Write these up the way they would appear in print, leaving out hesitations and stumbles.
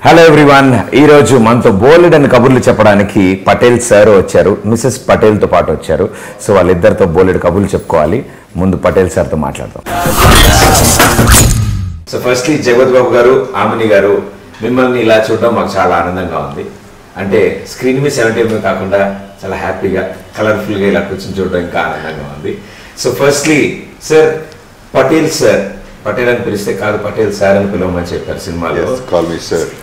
Hello everyone, ఈరోజు మనతో బోల్డ్ and కబుర్లు చెప్పడానికి పటేల్ సార్ వచ్చారు, మిసెస్ పటేల్తో పాటు వచ్చారు. సో వాళ్ళిద్దరితో బోల్డ్ కబుర్లు చెప్పుకోవాలి. ముందు పటేల్ సార్తో మాట్లాడదాం. సో ఫస్ట్లీ జగత్ బాబు గారు, ఆమని గారు, మిమ్మల్ని ఇలా చూడడం మాకు చాలా ఆనందంగా ఉంది. అంటే స్క్రీన్ మీద 70 కాకుండా చాలా హ్యాపీగా కలర్ఫుల్గా ఇలా కూర్చొని చూడడం ఇంకా ఆనందంగా ఉంది. So firstly sir, Patel sir, Patel అని పిలిస్తే కాదు పటేల్ సార్ అని పిలవమని చెప్పారు సినిమాలో.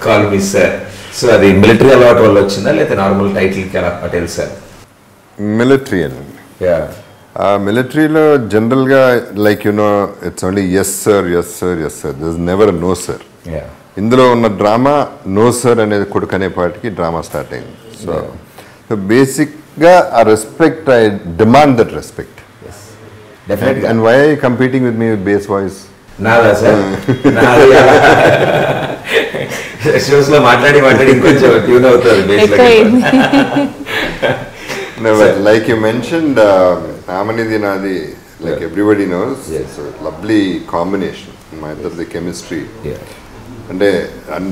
Call me sir. సో అది మిలిటరీ అలవాటు వల్ల వచ్చిందా లేదా నార్మల్ టైటిల్కి అలా పటేల్ సార్? మిలిటరీ అండి. మిలిటరీలో జనరల్గా like it's only yes sir, yes sir, yes sir, this never no sir. ఇందులో ఉన్న డ్రామా నో సార్ అనేది కొడుకు అనేపాటికి డ్రామా స్టార్ట్ అయింది. సో బేసిక్గా ఆ respect, I demand that respect. And why I competing with me with bass voice? నాదా sir, shows లో మాట్లాడి ఇంకొంచెం ట్యూన్ అవుతుంది. Like you mentioned, Amanidi Nadi, like everybody knows, it's a lovely combination. My the chemistry. అంటే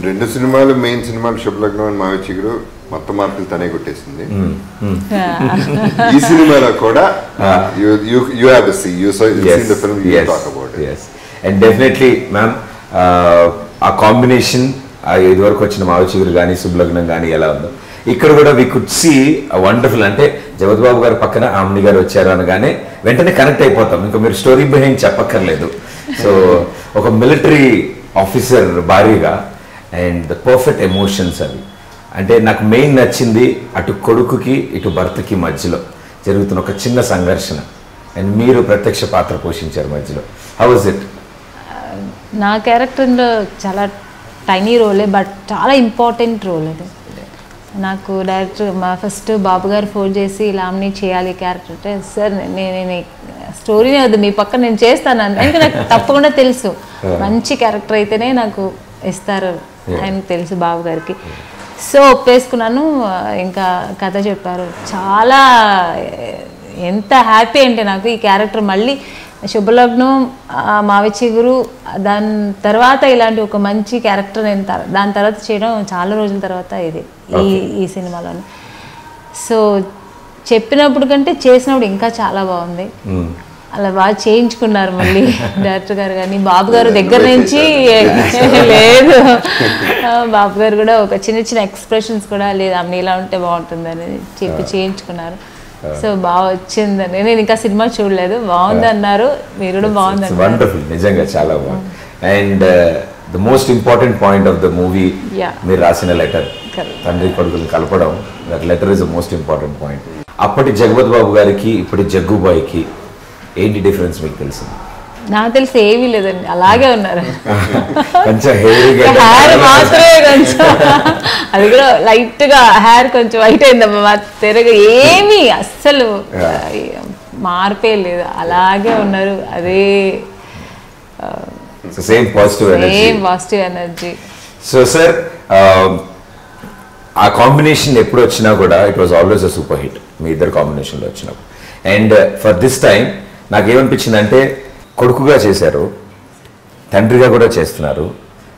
రెండు సినిమాలు main సినిమాలు Subhalagnam and మావిచిగురు మొత్తం మార్కులు తనే కొట్టేసింది. ఈ సినిమాలో కూడా you have to see, you seen the film, you talk about it. Yes, and definitely ma'am ఆ కాంబినేషన్ ఇదివరకు వచ్చిన మావిచిగురు కానీ శుభలగ్నం కానీ ఎలా ఉందో ఇక్కడ కూడా వి కుడ్ సీ వండర్ఫుల్. అంటే జగత్ బాబు గారు పక్కన ఆమని గారు వచ్చారు అనగానే వెంటనే కనెక్ట్ అయిపోతాం. ఇంకా మీరు స్టోరీ బిహైండ్ చెప్పక్కర్లేదు. సో ఒక మిలిటరీ ఆఫీసర్ భారీగా అండ్ ద పర్ఫెక్ట్ ఎమోషన్స్ అవి. అంటే నాకు మెయిన్ నచ్చింది అటు కొడుకుకి ఇటు భర్తకి మధ్యలో జరుగుతున్న ఒక చిన్న సంఘర్షణ అండ్ మీరు ప్రత్యక్ష పాత్ర పోషించారు మధ్యలో. How was it? నా క్యారెక్టర్లో చాలా టైనీ రోలే, బట్ చాలా ఇంపార్టెంట్ రోల్ అది. నాకు డైరెక్టర్ ఫస్ట్ బాబు గారు ఫోన్ చేసి ఇలా ఆమెని చేయాలి క్యారెక్టర్ అంటే, సార్ నేను స్టోరీనే వద్దు మీ పక్కన నేను చేస్తాను అంటే, ఇంకా నాకు తప్పకుండా తెలుసు మంచి క్యారెక్టర్ అయితేనే నాకు ఇస్తారు అని తెలుసు బాబు గారికి. సో ఒప్పేసుకున్నాను. ఇంకా కథ చెప్పారు. చాలా ఎంత హ్యాపీ అంటే నాకు ఈ క్యారెక్టర్ మళ్ళీ శుభలగ్నం, మావిచిగురు, దాని తర్వాత ఇలాంటి ఒక మంచి క్యారెక్టర్ నేను దాని తర్వాత చేయడం చాలా రోజుల తర్వాత ఇది ఈ సినిమాలోనే. సో చెప్పినప్పుడు కంటే చేసినప్పుడు ఇంకా చాలా బాగుంది. అలా బాగా చేయించుకున్నారు మళ్ళీ డైరెక్టర్ గారు కానీ బాబు గారు దగ్గర నుంచి. లేదు, బాబు గారు కూడా ఒక చిన్న ఎక్స్ప్రెషన్స్ కూడా లేదు ఆమె ఇలా ఉంటే బాగుంటుంది అనేది చెప్పి చేయించుకున్నారు. సో బాగా వచ్చిందని నేను ఇంకా సినిమా చూడలేదు, బాగుంది అన్నారు మీరు కూడా బాగుంది అన్నారు. వండర్ఫుల్, నిజంగా చాలా బాగుంది. And the most important point of the movie మీరు రాసిన లెటర్, తండ్రి కొడుకులు కలపడం, that letter is the most important point. అప్పటి జగపతి బాబు గారికి ఇప్పటి జగ్గుబాయికి ఏంటి డిఫరెన్స్ మీకు తెలిసింది? నాకు తెలిసి ఏమీ లేదండి, అలాగే ఉన్నారు. కొంచెం హెయిర్ మాత్రమే కొంచెం, అది కూడా లైట్ గా హెయిర్ కొంచెం వైట్ అయిందమ్మా, తిరగ ఏమీ అస్సలు మార్పే లేదు, అలాగే ఉన్నారు. అదే same positive energy. So sir, ఆ కాంబినేషన్ ఎప్పుడు వచ్చినా కూడా it was always a super hit మీ ఇద్దరు కాంబినేషన్లో వచ్చినప్పుడు. అండ్ ఫర్ దిస్ టైం నాకేమనిపించింది అంటే, కొడుకుగా చేశారు, తండ్రిగా కూడా చేస్తున్నారు,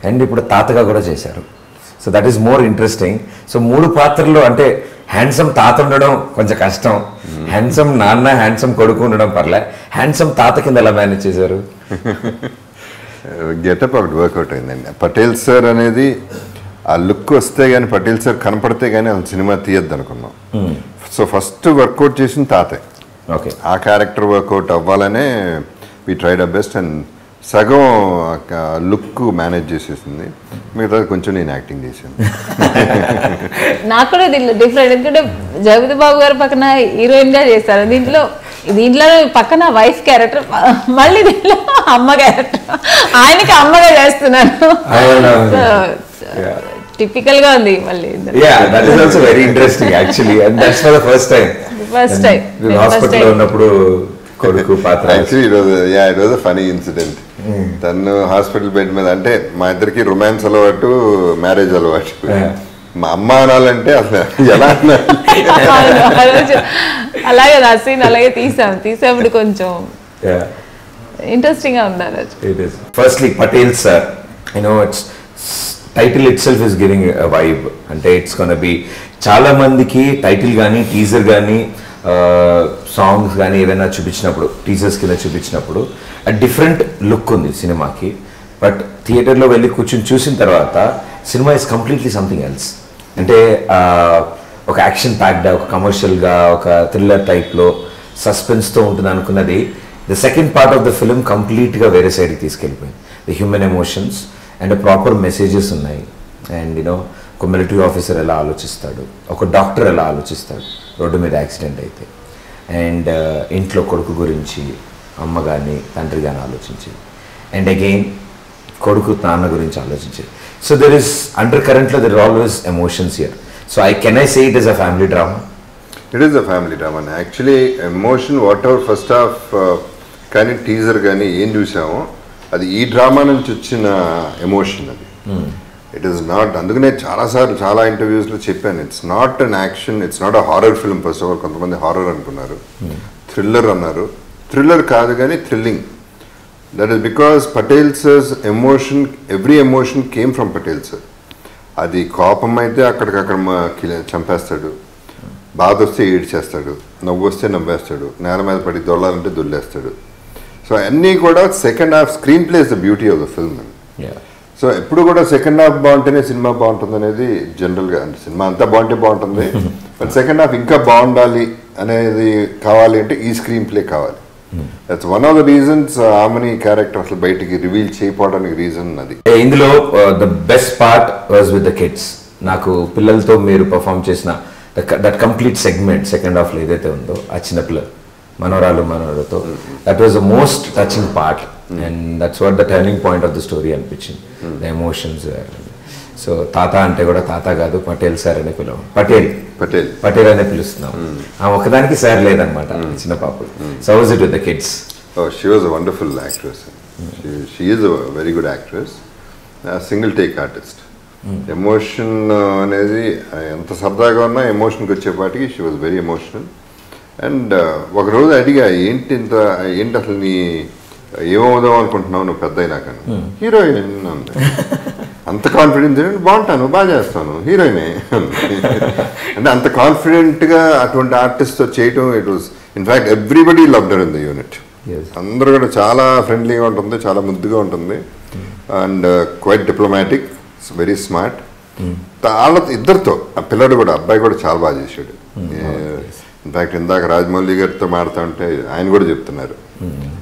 అండ్ ఇప్పుడు తాతగా కూడా చేశారు. So that is more interesting. So 3 పాత్రలు అంటే హ్యాండ్సమ్ తాత ఉండడం కొంచెం కష్టం, హ్యాండ్సమ్ నాన్న, హ్యాండ్సమ్ కొడుకు ఉండడం పర్లే, హ్యాండ్సమ్ తాత కింద ఎలా మేనేజ్ చేశారు? గెటప్ ఒకటి వర్కౌట్ అయిందండి. పటేల్ సార్ అనేది ఆ లుక్ వస్తే కానీ, పటేల్ సార్ కనపడితే కానీ ఆ సినిమా తీయద్దు అనుకున్నాం. సో ఫస్ట్ వర్కౌట్ చేసిన తాతే. ఓకే, ఆ క్యారెక్టర్ వర్కౌట్ అవ్వాలనే we tried our best. And సగం లుక్ మేనేజ్ చేసేసింది, మిగతా కొంచెం నేను యాక్టింగ్ చేశాను. నాకు కూడా డిఫరెంట్, ఎందుకంటే జగపతి బాబు గారు పక్కన హీరోయిన్ గా చేస్తారు, దీంట్లో పక్కన వైఫ్ క్యారెక్టర్, మళ్ళీ దీంట్లో అమ్మ క్యారెక్టర్, ఆయనకి అమ్మగా చేస్తున్నాను. టిపికల్ గా ఉంది మళ్ళీ. That is also very interesting actually, and that's for the first time హాస్పిటల్లో ఉన్నప్పుడు కొడుకు పాత్ర. Actually it was a funny incident. తను హాస్పిటల్ బెడ్ మీద, అంటే మా ఇద్దరికి రొమాన్స్ అలవాటు, మ్యారేజ్ అలవాటు. మా అమ్మ అనాలంటే అసలు ఎలా అలాగే ఆ సీన్ అలాగే తీసాప్పుడు కొంచెం ఇంట్రెస్టింగ్ గా ఉన్నారు. Firstly Patel sir, it's title it self is giving vibe. అంటే ఇట్స్ గోనా బి చాలా మందికి టైటిల్ కానీ టీజర్ కానీ సాంగ్స్ కానీ ఏదైనా చూపించినప్పుడు టీజర్స్ కింద చూపించినప్పుడు డిఫరెంట్ లుక్ ఉంది సినిమాకి. బట్ థియేటర్లో వెళ్ళి కూర్చొని చూసిన తర్వాత cinema is completely something else. అంటే ఒక యాక్షన్ ప్యాక్డ్, ఒక కమర్షియల్గా, ఒక థ్రిల్లర్ టైప్లో సస్పెన్స్తో ఉంటుంది అనుకున్నది the second part of the film కంప్లీట్గా వేరే సైడ్కి తీసుకెళ్ళిపోయింది. The human emotions and proper messages ఉన్నాయి. అండ్ యూనో ఒక మిలిటరీ ఆఫీసర్ ఎలా ఆలోచిస్తాడు, ఒక డాక్టర్ ఎలా ఆలోచిస్తాడు రోడ్డు మీద యాక్సిడెంట్ అయితే, అండ్ ఇంట్లో కొడుకు గురించి అమ్మ కానీ తండ్రి కానీ ఆలోచించి, అండ్ అగైన్ కొడుకు నాన్న గురించి ఆలోచించేది. సో దెర్ ఇస్ అండర్ కరెంట్లో there always emotions here. So can I say it is a family drama? It is a family drama. Actually emotion what ever first half కానీ టీజర్ కానీ ఏం చూసామో అది ఈ డ్రామా నుంచి వచ్చిన ఎమోషన్ అది. It is not, అందుకనే చాలాసార్లు చాలా ఇంటర్వ్యూస్లో చెప్పాను, it's not an action, it's not a horror film. First of all కొంతమంది హారర్ అనుకున్నారు, థ్రిల్లర్ అన్నారు. థ్రిల్లర్ కాదు కానీ thrilling. That is because Patel sir's emotion, every emotion came from Patel sir. అది కోపం అయితే అక్కడికక్కడ చంపేస్తాడు, బాధ వస్తే ఏడ్చేస్తాడు, నవ్వు వస్తే నవ్వేస్తాడు, నేల మీద పడి దొల్లాలంటే దొల్లేస్తాడు. సో అన్నీ కూడా second half screen play is the beauty of the film. So ఎప్పుడు కూడా సెకండ్ హాఫ్ బాగుంటేనే సినిమా బాగుంటుంది అనేది జనరల్గా, అంటే సినిమా అంతా బాగుంటే బాగుంటుంది, బట్ సెకండ్ హాఫ్ ఇంకా బాగుండాలి అనేది కావాలి అంటే ఈ స్క్రీన్ ప్లే కావాలి. That's one of the reasons ఆమెని క్యారెక్టర్ అసలు బయటికి రివీల్ చేయకపోవడానికి రీజన్ అది. ఇందులో the best part was with the kids. నాకు పిల్లలతో మీరు పర్ఫామ్ చేసిన దట్ కంప్లీట్ సెగ్మెంట్ సెకండ్ హాఫ్లో ఏదైతే ఉందో ఆ చిన్నపిల్లలు మనవరాలతో, that was the most touching part. And that's what the turning point of the story అనిపించింది. The emotions. సో తాత అంటే కూడా తాత కాదు, పటేల్ సార్ అనే పిలవం, పటేల్ అనే పిలుస్తున్నాం. ఒకదానికి సార్ లేదనమాట చిన్న పాపలు. So was it with the kids? She was a wonderful actress. She is a very good actress, single take artist. Emotion అనేది ఎంత సరదాగా ఉన్నా ఎమోషన్కి వచ్చేపాటికి she was very emotional. And ఒకరోజు అడిగా, ఏంటి అసలు నీ ఏమవుదాం అనుకుంటున్నావు నువ్వు పెద్ద అయినాక? హీరోయిన్ అంది. అంత కాన్ఫిడెన్స్ ఏంటంటే బాగుంటాను, బాగా చేస్తాను, హీరోయినే. అంటే అంత కాన్ఫిడెంట్గా అటువంటి ఆర్టిస్ట్తో చేయటం, it was in fact everybody loved her in the unit. అందరూ కూడా చాలా ఫ్రెండ్లీగా ఉంటుంది, చాలా ముద్దుగా ఉంటుంది, and quite diplomatic, very smart. వాళ్ళ ఇద్దరితో ఆ పిల్లడు కూడా, అబ్బాయి కూడా చాలా బాగా చేశాడు. ఇన్ఫ్యాక్ట్ ఇందాక రాజమౌళి గారితో మాడుతూ ఉంటే ఆయన కూడా చెప్తున్నారు,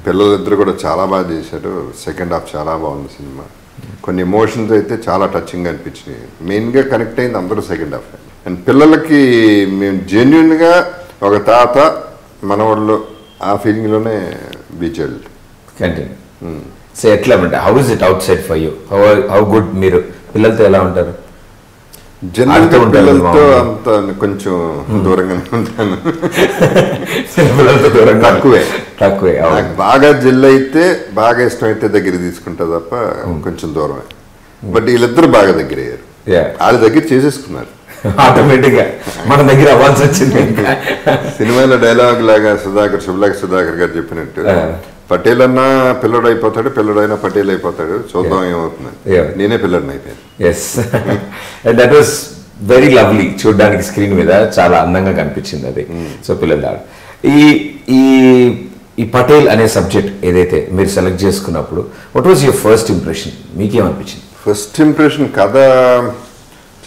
పిల్లలిద్దరు కూడా చాలా బాగా చేశారు. సెకండ్ హాఫ్ చాలా బాగుంది సినిమా. కొన్ని ఎమోషన్స్ అయితే చాలా టచింగ్ అనిపించినాయి. మెయిన్గా కనెక్ట్ అయింది అందరూ సెకండ్ హాఫ్. అండ్ పిల్లలకి మేము జెన్యున్గా ఒక తాత మనవాళ్ళు ఆ ఫీలింగ్లోనే బీచ్ కంటిన్యూ. సో ఎట్లా అంటే how is it out side for you? How good మీరు పిల్లలతో ఎలా ఉంటారు? జనరల్గా పిల్లలతో అంత కొంచెం దూరంగానే ఉంటాను. పిల్లలతో దూరం తక్కువే. నాకు బాగా జెల్ అయితే, బాగా ఇష్టం అయితే దగ్గర తీసుకుంటా తప్ప కొంచెం దూరమే. బట్ వీళ్ళిద్దరు బాగా దగ్గర అయ్యారు, వాళ్ళ దగ్గర చేసేసుకున్నారు ఆటోమేటిక్గా. మన దగ్గర అవ్వాల్సి వచ్చింది. సినిమాలో డైలాగ్ లాగా సుధాకర్ గారు చెప్పినట్టు, పటేల్ అన్నా పిల్లడు అయిపోతాడు, పిల్లడైనా పటేల్ అయిపోతాడు, చూద్దాం ఏమవుతుంది. నేనే పిల్లడిని అయిపోయాను. Yes, that was very lovely. చూడడానికి స్క్రీన్ మీద చాలా అందంగా కనిపించింది అది. సో పిల్లలు ఈ పటేల్ అనే సబ్జెక్ట్ ఏదైతే మీరు సెలెక్ట్ చేసుకున్నప్పుడు what was your first impression? మీకేమనిపించింది? ఫస్ట్ ఇంప్రెషన్ కథ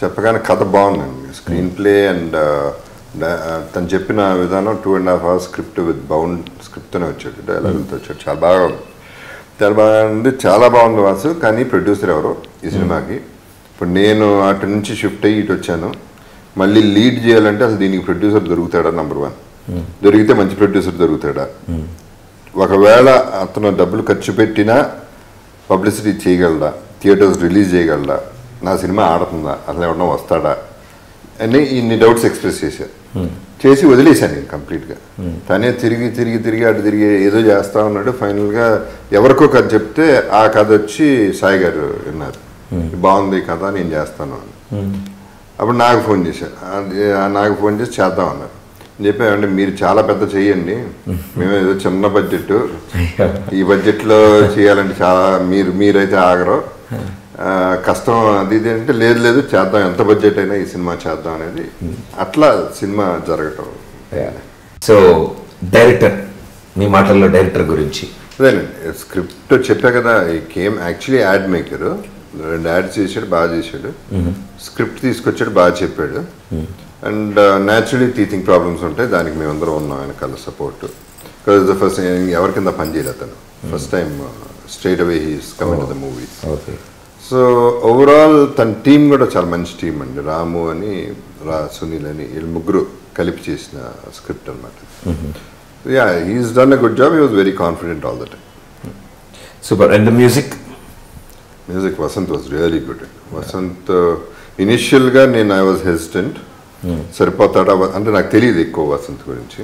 చెప్పగానే కథ బాగుందండి. స్క్రీన్ ప్లే అండ్ తను చెప్పిన విధానం 2.5 hours స్క్రిప్ట్ విత్ బౌండ్ స్క్రిప్ట్తోనే వచ్చాడు, డైలాగులతో వచ్చాడు. చాలా బాగా ఉంది, చాలా బాగుంది వాసు. కానీ ప్రొడ్యూసర్ ఎవరో ఈ సినిమాకి. ఇప్పుడు నేను అటు నుంచి షిఫ్ట్ అయ్యి ఇటు వచ్చాను, మళ్ళీ లీడ్ చేయాలంటే అసలు దీనికి ప్రొడ్యూసర్ దొరుకుతాడా? నెంబర్ 1 దొరికితే మంచి ప్రొడ్యూసర్ దొరుకుతాడా? ఒకవేళ అతను డబ్బులు ఖర్చు పెట్టినా పబ్లిసిటీ చేయగలడా? థియేటర్స్ రిలీజ్ చేయగలడా? నా సినిమా ఆడుతుందా? అసలు ఎవరన్నా వస్తాడా అని ఇన్ని డౌట్స్ ఎక్స్ప్రెస్ చేసి వదిలేశాను నేను కంప్లీట్గా. తనే తిరిగి అటు తిరిగి ఏదో చేస్తా ఉన్నాడు. ఫైనల్గా ఎవరికో కథ చెప్తే ఆ కథ వచ్చి సాయి గారు విన్నారు, బాగుంది కథ, నేను చేస్తాను అని. అప్పుడు నాకు ఫోన్ చేసి చేద్దాం అన్నారు. చెప్పామంటే మీరు చాలా పెద్ద చెయ్యండి, మేము ఏదో చిన్న బడ్జెట్, ఈ బడ్జెట్లో చేయాలంటే చాలా మీరైతే ఆగరు, కష్టం అది ఇది అంటే లేదు చేద్దాం, ఎంత బడ్జెట్ అయినా ఈ సినిమా చేద్దాం అనేది అట్లా సినిమా జరగటం. సో డైరెక్టర్, మీ మాటల్లో డైరెక్టర్ గురించి. అదేనండి, స్క్రిప్ట్ చెప్పా కదా, ఈ came actually add maker, 2 ads చేశాడు, బాగా చేశాడు. స్క్రిప్ట్ తీసుకొచ్చాడు, బాగా చెప్పాడు. అండ్ న్యాచురలీ టీచింగ్ ప్రాబ్లమ్స్ ఉంటాయి, దానికి మేమందరం ఉన్నాం వెనకాల సపోర్ట్. బికాజ్ ద ఫస్ట్ ఎవరి కింద పని చేయలేదు అతను, first time straight away he's coming to the movies. So overall తన టీం కూడా చాలా మంచి టీం అండి. రాము అని, సునీల్ అని, వీళ్ళు ముగ్గురు కలిపి చేసిన స్క్రిప్ట్ అనమాట. Yeah, he's done a good job, he was very confident all the time. Super. And music Vasant was really good. Vasant ఇనిషియల్గా ఐ వాజ్ హెసిటెంట్, సరిపోతాడా అంటే నాకు తెలియదు ఎక్కువ వసంత్ గురించి.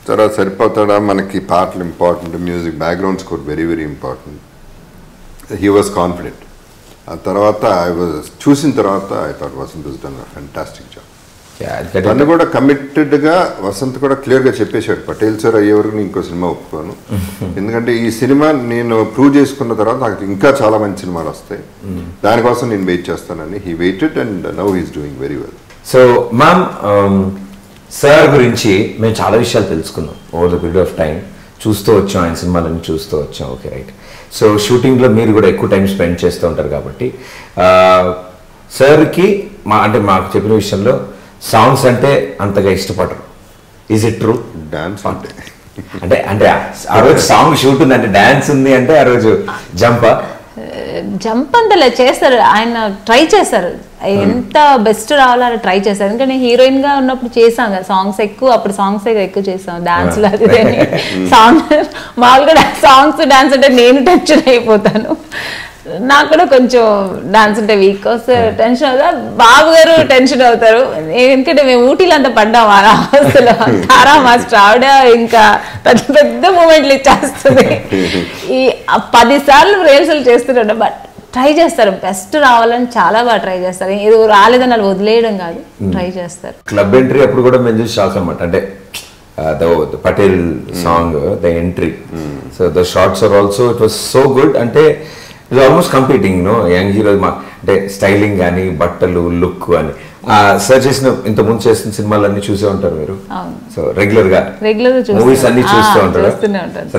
తర్వాత సరిపోతాడా, మనకి పాటలు important, music background score very very important. He was confident. ఆ తర్వాత చూసిన తర్వాత I thought Vasant was done a fantastic job. తను కూడా కమిటెడ్గా, వసంత్ కూడా క్లియర్గా చెప్పేశాడు, పటేల్ సార్ అయ్యే వరకు ఇంకో సినిమా ఒప్పుకోను, ఎందుకంటే ఈ సినిమా నేను ప్రూవ్ చేసుకున్న తర్వాత నాకు ఇంకా చాలా మంచి సినిమాలు వస్తాయి, దానికోసం నేను వెయిట్ చేస్తానని. He weighted and now he's doing very well. So ma'am, sir గురించి మేము చాలా విషయాలు తెలుసుకున్నాం over the period of time. చూస్తూ వచ్చాం, ఆయన సినిమాలన్నీ చూస్తూ వచ్చాం. Okay, right. సో షూటింగ్లో మీరు కూడా ఎక్కువ టైం స్పెండ్ చేస్తూ ఉంటారు కాబట్టి సార్కి మాకు చెప్పిన విషయంలో సాంగ్స్ అంటే అంతగా ఇష్టపడరు. Is it true? డాన్స్ అంటే ఆ రోజు సాంగ్ షూట్ ఉంది అంటే, డాన్స్ ఉంది అంటే ఆ రోజు జంప్ అంతలే చేస్తారు ఆయన, ట్రై చేస్తారు ఎంత బెస్ట్ రావాలని ట్రై చేస్తారు. ఎందుకంటే హీరోయిన్ గా ఉన్నప్పుడు చేసాం కదా సాంగ్స్ ఎక్కువ, అప్పుడు సాంగ్స్ ఎక్కువ చేసాం, డాన్స్లు అది సాంగ్. మామూలుగా సాంగ్స్ డాన్స్ అంటే నేను టెన్షన్ అయిపోతాను, నాకు కూడా కొంచెం డాన్స్ అంటే వీక్ వస్తే టెన్షన్ అవుతా, బాబు గారు టెన్షన్ అవుతారు. ఎందుకంటే మేము ఊటీలో అంతా పడ్డాం ఆ అవస్థలో. తారా మాస్టర్ ఆవిడ ఇంకా పెద్ద పెద్ద మూమెంట్లు ఇచ్చేస్తుంది. ఈ 10 సార్లు రిహర్సల్ చేస్తున్నాడు, బట్ ట్రై చేస్తారు, బెస్ట్ రావాలని చాలా బాగా ట్రై చేస్తారు. ఏదో రాలేదని వాళ్ళు వదిలేయడం కాదు, ట్రై చేస్తారు. క్లబ్ ఎంట్రీ అప్పుడు కూడా మేము చూసి షాక్ అనమాట. అంటే the Patel song, the entry, so the shorts are also it was so good. అంటే ఇది ఆల్మోస్ట్ కంపీటింగ్ యంగ్ హీరో అంటే స్టైలింగ్ కానీ, బట్టలు, లుక్ అని. సార్ చేసిన ఇంతకుముందు చేసిన సినిమాలన్నీ చూసే ఉంటారు మీరు. సో రెగ్యులర్ గా మూవీస్ అన్ని చూస్తూ ఉంటారు,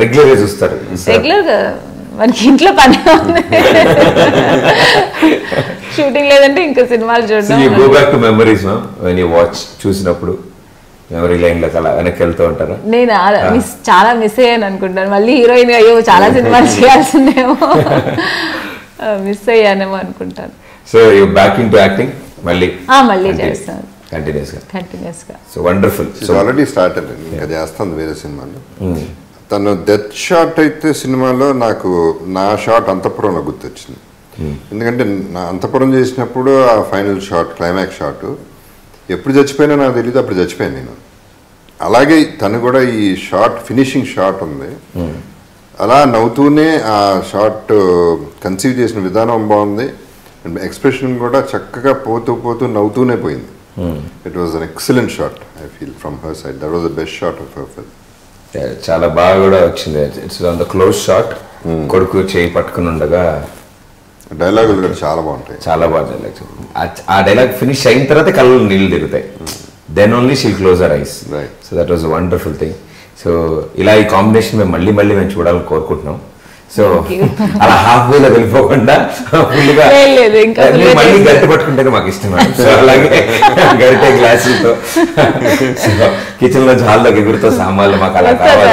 రెగ్యులర్ గా చూస్తారు. రెగ్యులర్ గా మనకి ఇంట్లో పని ఉంది, షూటింగ్ లేదంటే ఇంకా సినిమాలు చూడడం. Go back to memories when you watch, చూసినప్పుడు మెమరీ లైన్ లో అలా వెనక్కి వెళ్తూ ఉంటారు. నేను చాలా మిస్ అయ్యాను అనుకుంటాను, మళ్ళీ హీరోయిన్ అయ్యో చాలా సినిమాలు చేయాల్సిందేమో, మిస్ అయ్యానేమో అనుకుంటాను. So you back in to acting మళ్ళీ చేస్తాను కంటిన్యూస్ గా. So wonderful. So already start అయ్యింది, ఇంకా చేస్తాను వేరే సినిమాలో. తను డెత్ షాట్ అయితే సినిమాలో నాకు నా షాట్ అంతఃపురంలో గుర్తొచ్చింది. ఎందుకంటే నా అంతఃపురం చేసినప్పుడు ఆ ఫైనల్ షాట్, క్లైమాక్స్ షాట్, ఎప్పుడు చచ్చిపోయినా నాకు తెలియదు, అప్పుడు చచ్చిపోయాను నేను. అలాగే తను కూడా ఈ షాట్, ఫినిషింగ్ షాట్ ఉంది, అలా నవ్వుతూనే ఆ షాట్ కన్సీవ్ చేసిన విధానం బాగుంది, అండ్ ఎక్స్ప్రెషన్ కూడా చక్కగా పోతూ నవ్వుతూనే పోయింది. It was an excellent shot I feel from her side. That was the best shot of her film. చాలా బాగా కూడా వచ్చింది. It's on the close shot, కొడుకు చేయి పట్టుకుని ఉండగా. డైలాగులు కూడా చాలా బాగుంటాయి, చాలా బాగా డైలాగ్స్. ఆ డైలాగ్ ఫినిష్ అయిన తర్వాత కళ్ళు నీళ్ళు తిరుగుతాయి, then only she'll close her eyes. So that was wonderful thing. So ఇలా ఈ కాంబినేషన్ మేము చూడాలని కోరుకుంటున్నాం. సో అలా హాఫ్ వేలో వెళ్ళిపోకుండా ఫుల్గా మళ్ళీ గరిటె పట్టుకుంటేనే మాకు ఇష్టం. సో అలాగే గరిటె గ్లాసులతో కిచెన్ లో హాల్లోకి ఎగురుతో సామాన్లు మాకు అలా కావాలి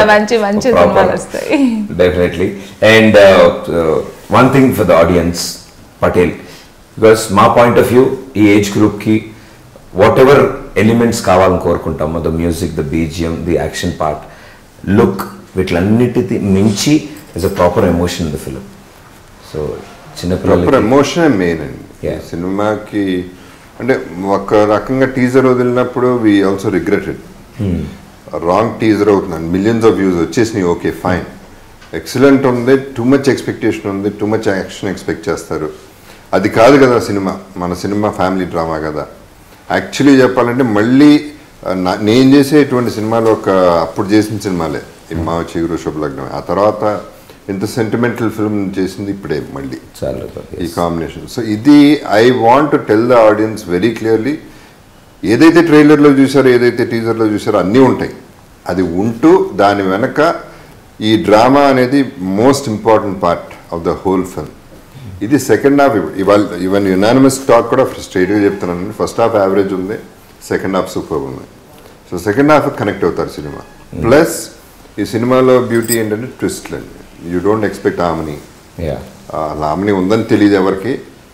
definitely. And one thing for the audience, Patel, because మా పాయింట్ ఆఫ్ వ్యూ ఈ ఏజ్ గ్రూప్కి వాట్ ఎవర్ ఎలిమెంట్స్ కావాలని కోరుకుంటాము, the music, the BGM, the action part, look, వీటిలన్నిటి మించి is a proper emotion in the film. So చిన్నపిల్లలకి emotion main అండి సినిమాకి. అంటే ఒక రకంగా టీజర్ వదిలినప్పుడు we also regretted, wrong teaser అవుతుందండి, మిలియన్స్ ఆఫ్ వ్యూస్ వచ్చేసినాయి, ఓకే ఫైన్, ఎక్సలెంట్ ఉంది, టూ మచ్ ఎక్స్పెక్టేషన్ ఉంది, టూ మచ్ యాక్షన్ ఎక్స్పెక్ట్ చేస్తారు. అది కాదు కదా సినిమా, మన సినిమా ఫ్యామిలీ డ్రామా కదా. యాక్చువల్లీ చెప్పాలంటే మళ్ళీ నేను చేసేటువంటి సినిమాలు అప్పుడు చేసిన సినిమాలే, మా చిగురు శుభలగ్నం. ఆ తర్వాత ఇంత సెంటిమెంటల్ ఫిల్మ్ చేసింది ఇప్పుడే మళ్ళీ చాలా ఈ కాంబినేషన్. సో ఇది I want to tell the audience very clearly, ఏదైతే ట్రైలర్లో చూసారో ఏదైతే టీజర్లో చూసారో అన్నీ ఉంటాయి. అది ఉంటూ దాని వెనక ఈ డ్రామా అనేది most important part of the whole film. ఇది సెకండ్ హాఫ్ ఇవాళ ఈవెన్ యునానిమస్ టాక్ కూడా స్ట్రైట్గా చెప్తున్నానండి. ఫస్ట్ హాఫ్ యావరేజ్ ఉంది, సెకండ్ హాఫ్ సూపర్ ఉంది. సో సెకండ్ హాఫ్ కనెక్ట్ అవుతారు సినిమా. ప్లస్ ఈ సినిమాలో బ్యూటీ ఏంటంటే ట్విస్ట్లు అండి. యూ డోంట్ ఎక్స్పెక్ట్ ఆమెని, ఆమెని ఉందని తెలియదు ఎవరికి,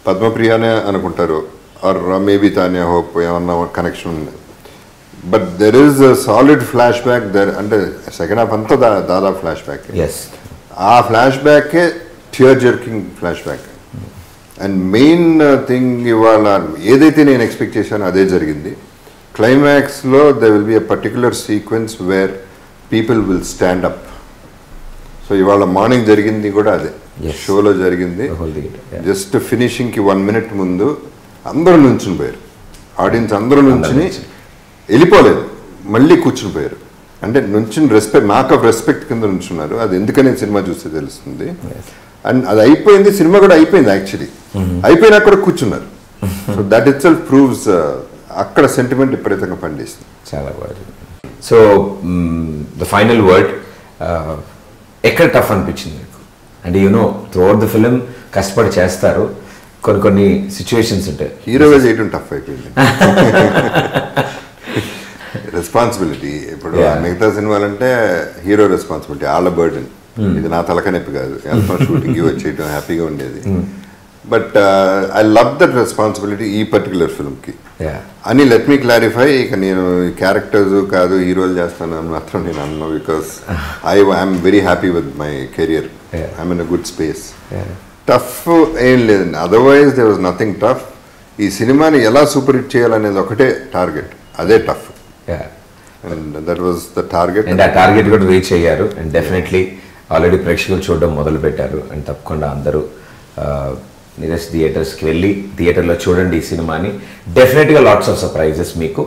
పద్మప్రియానే అనుకుంటారు, ఆర్ మేబీ తానే హోప్ ఏమన్నా కనెక్షన్ ఉంది. But there is solid flashback there, అంటే సెకండ్ హాఫ్ అంతా దాదాపు ఫ్లాష్ బ్యాక్. ఆ ఫ్లాష్ బ్యాకే tear jerking flashback. And main thing ఇవాళ ఏదైతే నేను ఎక్స్పెక్ట్ చేశానో అదే జరిగింది. క్లైమాక్స్లో they will be a particular sequence where people will stand up. So ఇవాళ మార్నింగ్ జరిగింది కూడా అదే, షోలో జరిగింది. జస్ట్ ఫినిషింగ్కి 1 minute ముందు అందరూ నుంచుని పోయారు, ఆడియన్స్ అందరూ నుంచుని వెళ్ళిపోలేదు, మళ్ళీ కూర్చుని పోయారు. అంటే నుంచుని రెస్పెక్ట్, మార్క్ ఆఫ్ రెస్పెక్ట్ కింద నుంచున్నారు. అది ఎందుకని సినిమా చూస్తే తెలుస్తుంది. అండ్ అది అయిపోయింది, సినిమా కూడా అయిపోయింది యాక్చువల్లీ. అయిపోయినా కూడా కూర్చున్నారు. So that it self proves అక్కడ సెంటిమెంట్ విపరీతంగా పనిచేస్తుంది. చాలా బాగుంది. సో ద ఫైనల్ వర్డ్, ఎక్కడ టఫ్ అనిపించింది మీకు? అంటే you know through out the film కష్టపడి చేస్తారు, కొన్ని సిచ్యువేషన్స్ ఉంటాయి. హీరోగా చేయడం టఫ్ అయిపోయింది. రెస్పాన్సిబిలిటీ ఇప్పుడు మిగతా సినిమాలంటే హీరో రెస్పాన్సిబిలిటీ, వాళ్ళ బర్డెన్. ఇది నా తలకనొప్పి కాదు, ఎంతో షూటింగ్కి వచ్చేయడం హ్యాపీగా ఉండేది. But I love that responsibility ఈ పర్టికులర్ ఫిల్మ్కి అని. లెట్ మీ క్లారిఫై, ఇక నేను క్యారెక్టర్స్ కాదు హీరోలు చేస్తాను అని మాత్రం నేను అన్నా. Because I'm very happy with my career, I'm in a good space. Tough ఏం లేదండి, otherwise there was nothing tough. ఈ సినిమాని ఎలా సూపర్ హిట్ చేయాలనేది ఒకటే టార్గెట్, అదే tough. And that was the target. And ఆ టార్గెట్ కూడా రీచ్ అయ్యారు. అండ్ డెఫినెట్లీ ఆల్రెడీ ప్రేక్షకులు చూడడం మొదలు పెట్టారు. అండ్ తప్పకుండా అందరూ నియరెస్ట్ థియేటర్స్కి వెళ్ళి థియేటర్లో చూడండి ఈ సినిమాని. డెఫినెట్గా లాట్స్ ఆఫ్ సర్ప్రైజెస్ మీకు.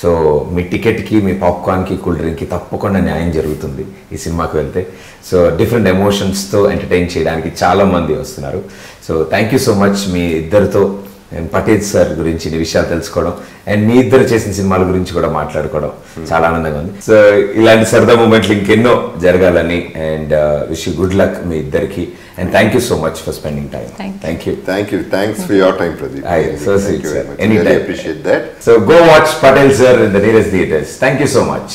సో మీ టికెట్కి, మీ పాప్కార్న్కి, కూల్ డ్రింక్కి తప్పకుండా న్యాయం జరుగుతుంది ఈ సినిమాకి వెళ్తే. సో డిఫరెంట్ ఎమోషన్స్తో ఎంటర్టైన్ చేయడానికి చాలామంది వస్తున్నారు. So thank you so much మీ ఇద్దరితో పటేల్ సార్ గురించి విషయాలు తెలుసుకోవడం అండ్ మీ ఇద్దరు చేసిన సినిమాల గురించి కూడా మాట్లాడుకోవడం చాలా ఆనందంగా ఉంది. సో ఇలాంటి సరదా మూమెంట్లు ఇంకెన్నో జరగాలని and wish you good luck మీ ఇద్దరికి. And thank you so much for spending time. Thank you. Thanks for your time, Pradeep. So sweet, sir. Anytime. Really appreciate that. So go watch Patel sir in the nearest theaters. Thank you so much.